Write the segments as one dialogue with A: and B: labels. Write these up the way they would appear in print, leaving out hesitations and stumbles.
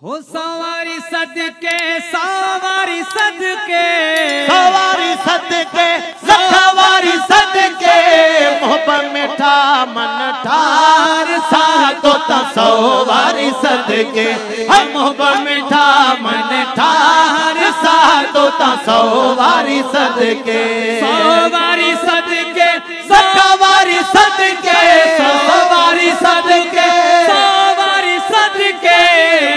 A: हो सवारी सदके सवारी सदके
B: सवारी सदके सवारी सदके मोहब्बत मिठा मन ठार सातो ता सवारी सदके हम मोहब्बत मिठा मन ठार सातो ता सवारी सदके
A: सवारी सदके
B: सवारी सदके सवारी सदके
A: सवारी सदके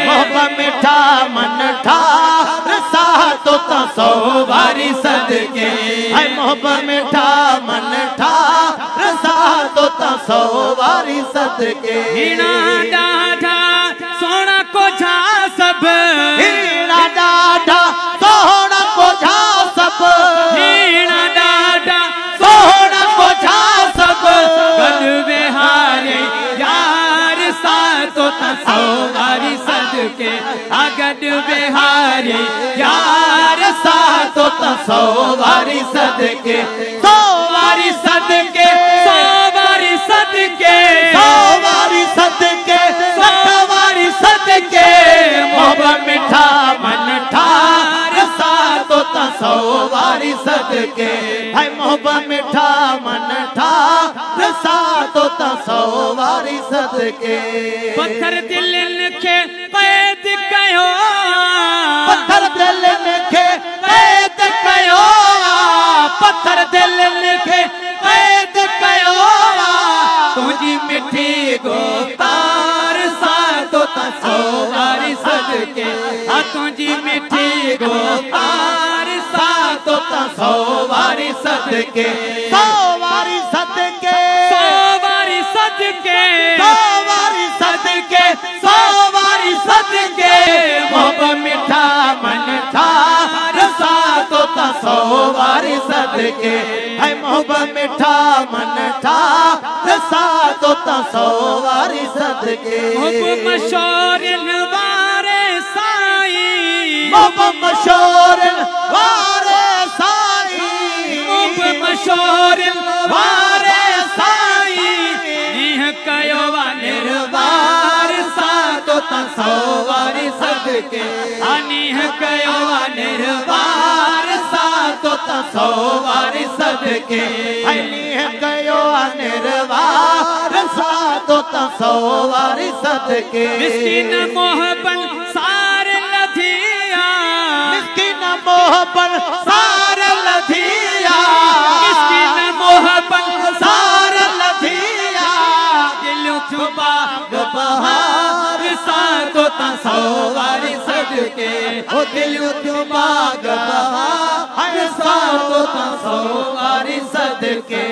B: मोहब्बत मिठा मन ठार सातो ता सवारी सदके है मोहब्बत मिठा मन ठार सातो ता सवारी सदके
A: हीना डाढ़ा सोना को झा सब
B: हीना डाढ़ा सोना को झा सब
A: हीना डाढ़ा
B: सोना को झा सब
A: गद बिहारी यार सातो ता सवारी सदके अगद बिहारी
B: यार सातो ता सवारी सदके सवारी सदके
A: सवारी सदके
B: सवारी सदके सवारी सदके मोहब्बत मिठा मन ठार सातो ता सवारी सदके है मोहब्बत मिठा मन ठार सातो ता सवारी सदके
A: पत्थर दिल के कैद कयो
B: पत्थर दिल के कैद कयो पत्थर दिल के कैद कयो
A: तुझी मिठी गोतार सातो ता सवारी सदके तुझी मिठी गोतार
B: सातो ता सवारी सदके सवारी सदके
A: सवारी सदके
B: सवारी सदके सवारी सदके मोहब्बत मिठा मन ठार सातो ता सवारी सदके है मोहब्बत मिठा मन ठार सातो ता सवारी सदके
A: मशोरन वारे साई
B: मशोरन वारे साई
A: मशोरन वारे साई निह कयो निर्वार सातो ता सवारी सदके अनिह कयो निर्वार सातो ता सवारी सदके
B: अनिह कयो निर्वार सातो ता सवारी सदके
A: मिस्किन मोहब्बत सार लधिया
B: मिस्किन मोहब्बत सार लधिया
A: मिस्किन मोहब्बत
B: सार लधिया
A: दिल छुपा बहार सातो ता सवारी सदके
B: ओ दिल छुपा बहार सातो ता सवारी सदके